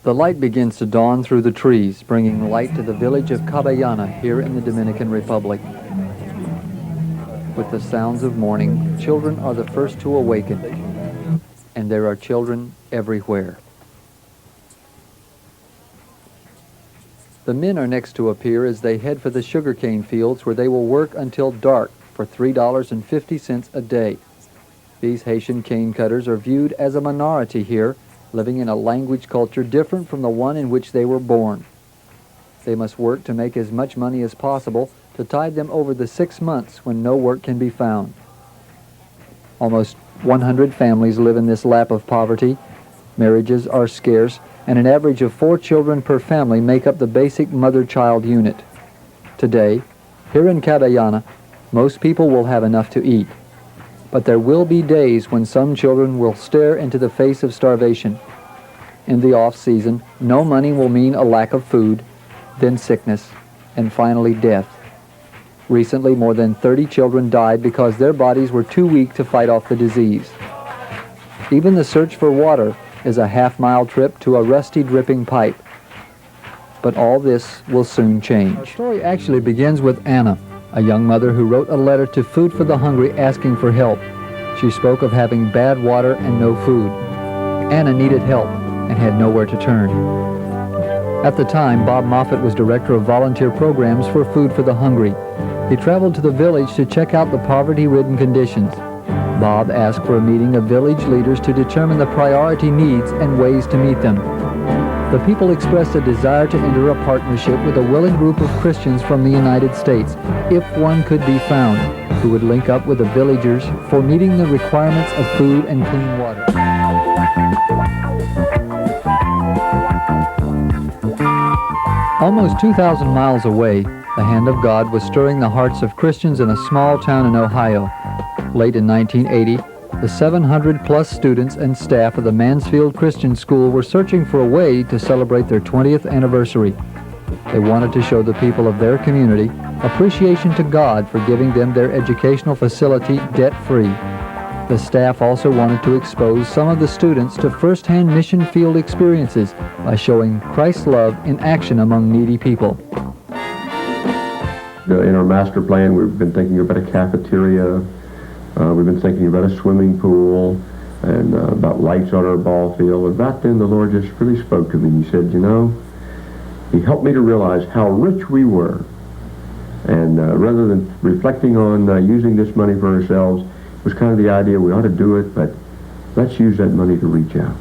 The light begins to dawn through the trees, bringing light to the village of Caballona here in the Dominican Republic. With the sounds of morning, children are the first to awaken, and there are children everywhere. The men are next to appear as they head for the sugarcane fields where they will work until dark for $3.50 a day. These Haitian cane cutters are viewed as a minority here, living in a language culture different from the one in which they were born. They must work to make as much money as possible to tide them over the 6 months when no work can be found. Almost 100 families live in this lap of poverty. Marriages are scarce, and an average of 4 children per family make up the basic mother-child unit. Today, here in Caballona, most people will have enough to eat. But there will be days when some children will stare into the face of starvation. In the off-season, no money will mean a lack of food, then sickness, and finally death. Recently, more than 30 children died because their bodies were too weak to fight off the disease. Even the search for water is a half-mile trip to a rusty dripping pipe. But all this will soon change. Our story actually begins with Anna, a young mother who wrote a letter to Food for the Hungry asking for help. She spoke of having bad water and no food. Anna needed help and had nowhere to turn. At the time, Bob Moffat was director of volunteer programs for Food for the Hungry. He traveled to the village to check out the poverty-ridden conditions. Bob asked for a meeting of village leaders to determine the priority needs and ways to meet them. The people expressed a desire to enter a partnership with a willing group of Christians from the United States, if one could be found, who would link up with the villagers for meeting the requirements of food and clean water. Almost 2,000 miles away, the hand of God was stirring the hearts of Christians in a small town in Ohio. Late in 1980, the 700-plus students and staff of the Mansfield Christian School were searching for a way to celebrate their 20th anniversary. They wanted to show the people of their community appreciation to God for giving them their educational facility debt-free. The staff also wanted to expose some of the students to first-hand mission field experiences by showing Christ's love in action among needy people. In our master plan, we've been thinking about a cafeteria. We've been thinking about a swimming pool and about lights on our ball field. And about then, the Lord just really spoke to me. He said, you know, He helped me to realize how rich we were. And rather than reflecting on using this money for ourselves, it was kind of the idea we ought to do it, but let's use that money to reach out.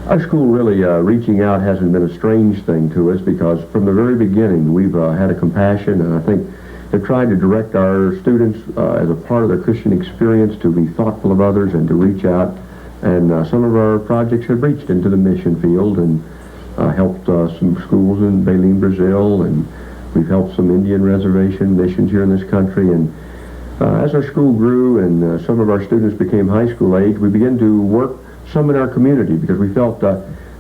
Our school really, reaching out hasn't been a strange thing to us because from the very beginning, we've had a compassion, and I think they've tried to direct our students as a part of their Christian experience to be thoughtful of others and to reach out. And some of our projects have reached into the mission field and helped some schools in Belém, Brazil, and we've helped some Indian reservation missions here in this country. And as our school grew and some of our students became high school age, we began to work some in our community because we felt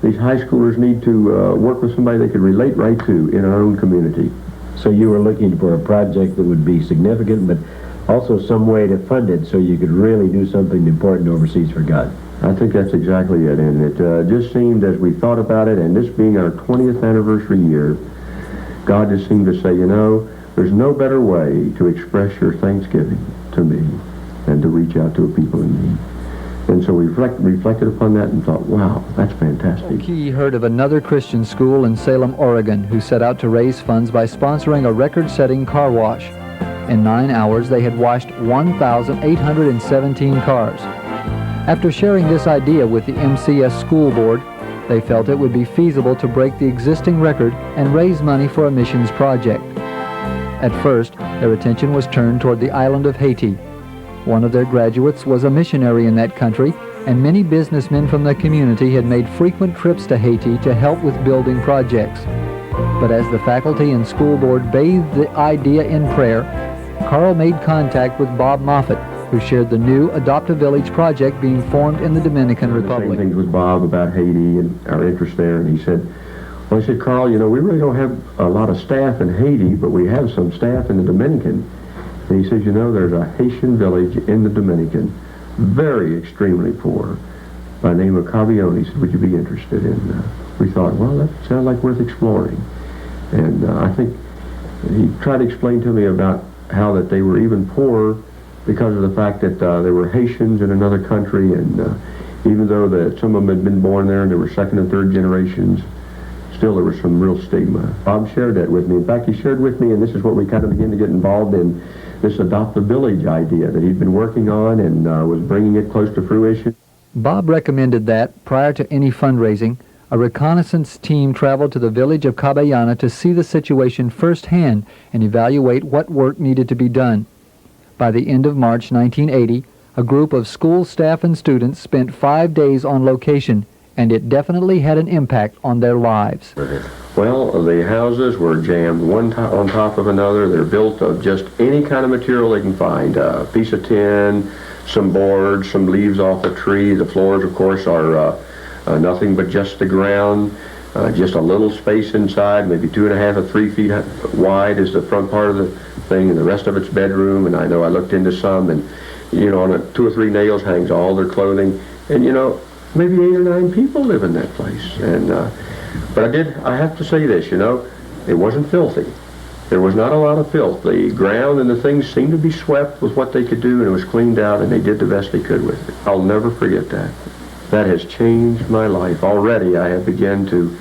these high schoolers need to work with somebody they could relate right to in our own community. So you were looking for a project that would be significant, but also some way to fund it so you could really do something important overseas for God. I think that's exactly it, and it just seemed as we thought about it, and this being our 20th anniversary year, God just seemed to say, you know, there's no better way to express your thanksgiving to me than to reach out to a people in need. And so we reflected upon that and thought, wow, that's fantastic. Key heard of another Christian school in Salem, Oregon, who set out to raise funds by sponsoring a record-setting car wash. In 9 hours, they had washed 1,817 cars. After sharing this idea with the MCS school board, they felt it would be feasible to break the existing record and raise money for a missions project. At first, their attention was turned toward the island of Haiti. One of their graduates was a missionary in that country, and many businessmen from the community had made frequent trips to Haiti to help with building projects. But as the faculty and school board bathed the idea in prayer, Carl made contact with Bob Moffat, who shared the new Adopt a Village project being formed in the Dominican Republic. Same things with Bob about Haiti and our interest there, and he said, well, I said, Carl, you know, we really don't have a lot of staff in Haiti, but we have some staff in the Dominican. And he says, you know, there's a Haitian village in the Dominican, very extremely poor. by the name of Caballona. He said, would you be interested in? We thought, well, that sounds like worth exploring. And I think he tried to explain to me about how that they were even poorer because of the fact that they were Haitians in another country, and even though that some of them had been born there and they were second and third generations, still there was some real stigma. Bob shared that with me. In fact, he shared with me, and this is what we kind of began to get involved in, this Adopt a Village idea that he'd been working on and was bringing it close to fruition. Bob recommended that, prior to any fundraising, a reconnaissance team traveled to the village of Caballona to see the situation firsthand and evaluate what work needed to be done. By the end of March 1980, a group of school staff and students spent 5 days on location, and it definitely had an impact on their lives. Well, the houses were jammed one on top of another. They're built of just any kind of material they can find. A piece of tin, some boards, some leaves off a tree. The floors, of course, are nothing but just the ground. Just a little space inside, maybe 2.5 or 3 feet wide is the front part of the thing, and the rest of it's bedroom. And I know I looked into some, and you know, on 2 or 3 nails hangs all their clothing, and you know, maybe 8 or 9 people live in that place. And but I have to say this, you know, it wasn't filthy. There was not a lot of filth. The ground and the things seemed to be swept with what they could do, and it was cleaned out, and they did the best they could with it. I'll never forget that. That has changed my life. Already I have begun to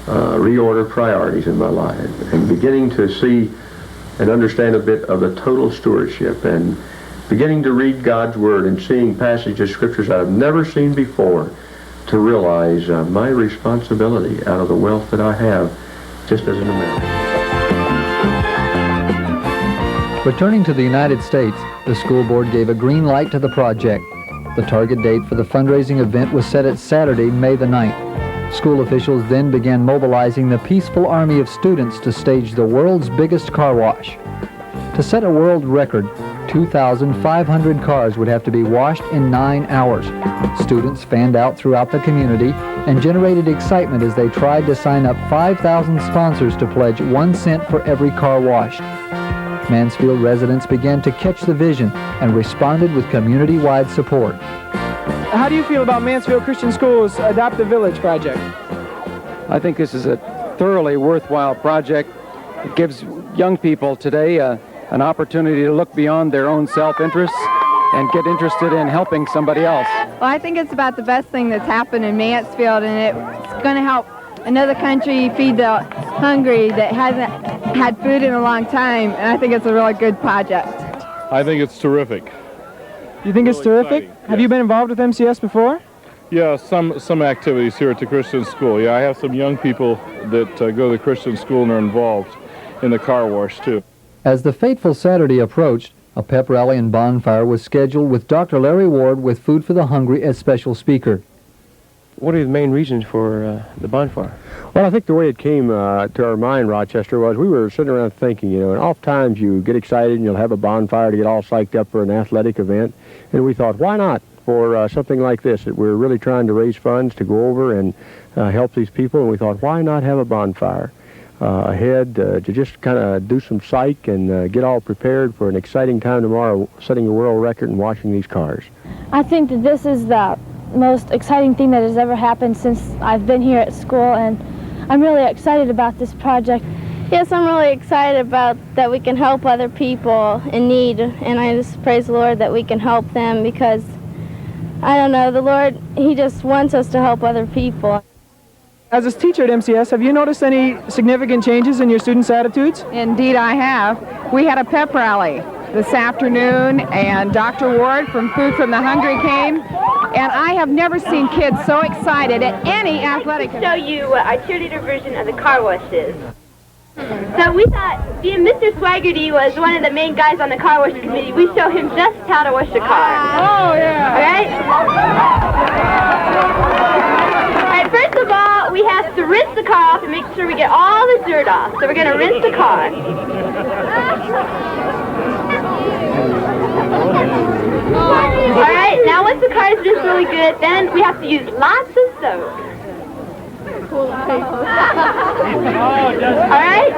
reorder priorities in my life and beginning to see and understand a bit of the total stewardship and beginning to read God's Word and seeing passages of Scriptures I've never seen before to realize my responsibility out of the wealth that I have just as an American. Returning to the United States, the school board gave a green light to the project. The target date for the fundraising event was set at Saturday, May the 9th. School officials then began mobilizing the peaceful army of students to stage the world's biggest car wash. To set a world record, 2,500 cars would have to be washed in 9 hours. Students fanned out throughout the community and generated excitement as they tried to sign up 5,000 sponsors to pledge 1 cent for every car washed. Mansfield residents began to catch the vision and responded with community-wide support. How do you feel about Mansfield Christian School's Adopt a Village project? I think this is a thoroughly worthwhile project. It gives young people today an opportunity to look beyond their own self-interests and get interested in helping somebody else. Well, I think it's about the best thing that's happened in Mansfield, and it's going to help another country feed the hungry that hasn't had food in a long time, and I think it's a really good project. I think it's terrific. You think it's terrific? Exciting, Have yes. you been involved with MCS before? Yeah, some activities here at the Christian School. Yeah, I have some young people that go to the Christian School and are involved in the car wash, too. As the fateful Saturday approached, a pep rally and bonfire was scheduled with Dr. Larry Ward with Food for the Hungry as special speaker. What are the main reasons for the bonfire? Well, I think the way it came to our mind, Rochester, was we were sitting around thinking, you know, and oftentimes you get excited and you'll have a bonfire to get all psyched up for an athletic event. And we thought, why not for something like this? That we're really trying to raise funds to go over and help these people. And we thought, why not have a bonfire ahead to just kind of do some psych and get all prepared for an exciting time tomorrow, setting a world record and washing these cars. I think that this is the most exciting thing that has ever happened since I've been here at school, and I'm really excited about this project. Yes, I'm really excited about that we can help other people in need, and I just praise the Lord that we can help them because, I don't know, the Lord, He just wants us to help other people. As a teacher at MCS, have you noticed any significant changes in your students' attitudes? Indeed, I have. We had a pep rally this afternoon, and Dr. Ward from Food from the Hungry came, and I have never seen kids so excited at any athletic event. I'd like to show you what our cheerleader version of the car wash is. So we thought, being Mr. Swaggerty was one of the main guys on the car wash committee, we show him just how to wash a car. Oh, yeah. All right, first of all, we have to rinse the car off and make sure we get all the dirt off. So we're going to rinse the car. All right, now once the car is rinsed really good, then we have to use lots of soap. All right,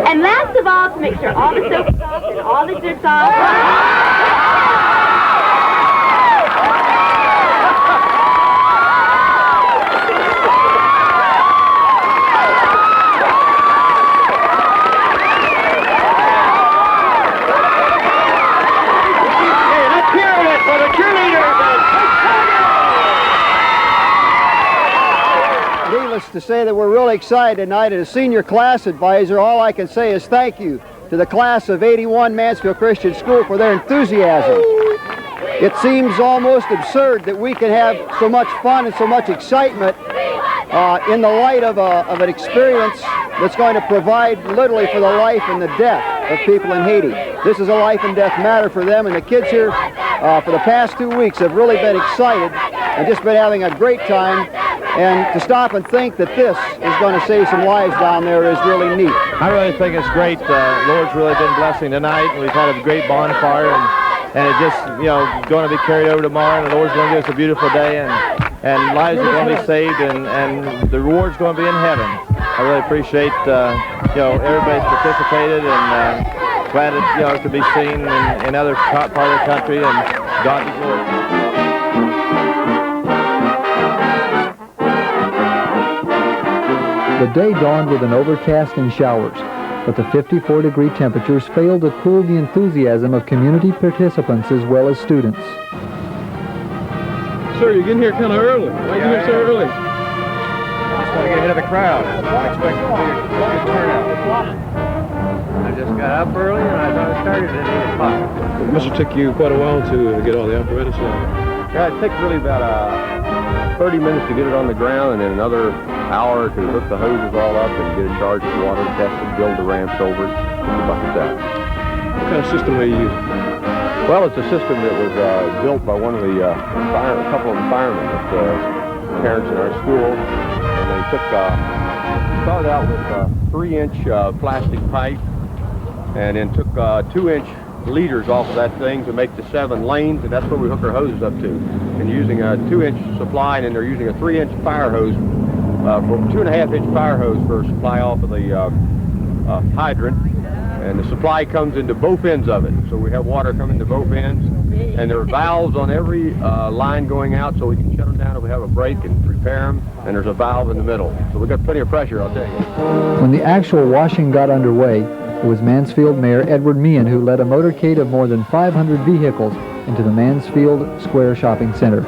and last of all, to make sure all the soap is off and all the dirt's off. say that we're really excited tonight. As a senior class advisor, all I can say is thank you to the class of '81 Mansfield Christian School for their enthusiasm. It seems almost absurd that we can have so much fun and so much excitement in the light of an experience that's going to provide literally for the life and the death of people in Haiti. This is a life and death matter for them, and the kids here for the past 2 weeks have really been excited and just been having a great time. And to stop and think that this is going to save some lives down there is really neat. I really think it's great. Lord's really been blessing tonight. We've had a great bonfire, and it just, going to be carried over tomorrow, and the Lord's going to give us a beautiful day, and lives are going to be saved, and the reward's going to be in heaven. I really appreciate, everybody's participated, and glad it could be seen in other part of the country, and God be glory. The day dawned with an overcast and showers, but the 54-degree temperatures failed to cool the enthusiasm of community participants as well as students. Sir, you're getting here kind of early. Why are you here so early? Just want to get ahead of the crowd. I expect to be a good turnout. I just got up early and I thought it started at 8 o'clock. It must have took you quite a while to get all the apparatus out. Yeah, it takes really about 30 minutes to get it on the ground, and then another hour to hook the hoses all up and get it charged with water, tested, build the ramps over it, put the buckets out. What kind of system are you using? Well, it's a system that was built by one of the a couple of the firemen at parents in our school, and they started out with a 3-inch plastic pipe, and then took 2-inch leaders off of that thing to make the 7 lanes, and that's where we hook our hoses up to. And using a 2-inch supply, and then they're using a 3-inch fire hose, 2.5-inch fire hose for supply off of the hydrant. And the supply comes into both ends of it. So we have water coming to both ends, and there are valves on every line going out, so we can shut them down if we have a break and repair them, and there's a valve in the middle. So we've got plenty of pressure, I'll tell you. When the actual washing got underway, it was Mansfield Mayor Edward Meehan who led a motorcade of more than 500 vehicles into the Mansfield Square Shopping Center.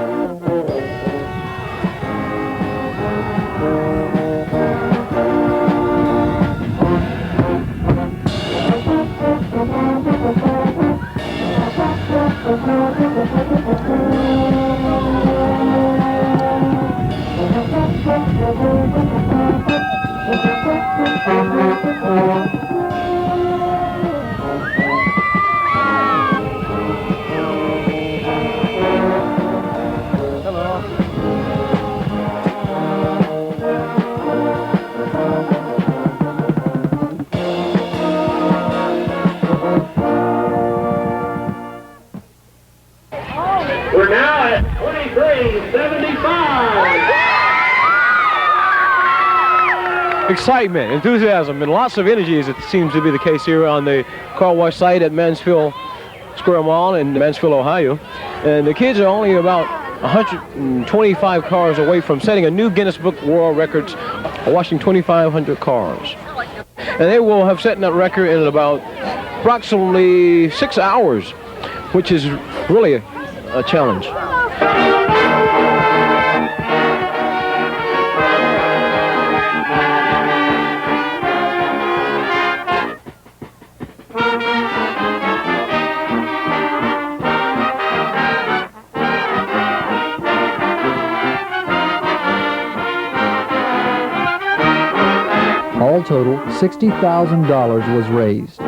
We're now at 23:75. Excitement, enthusiasm, and lots of energy, as it seems to be the case here on the car wash site at Mansfield Square Mall in Mansfield, Ohio. And the kids are only about 125 cars away from setting a new Guinness Book World Records, washing 2,500 cars. And they will have set that record in about approximately 6 hours, which is really a challenge. All total, $60,000 was raised.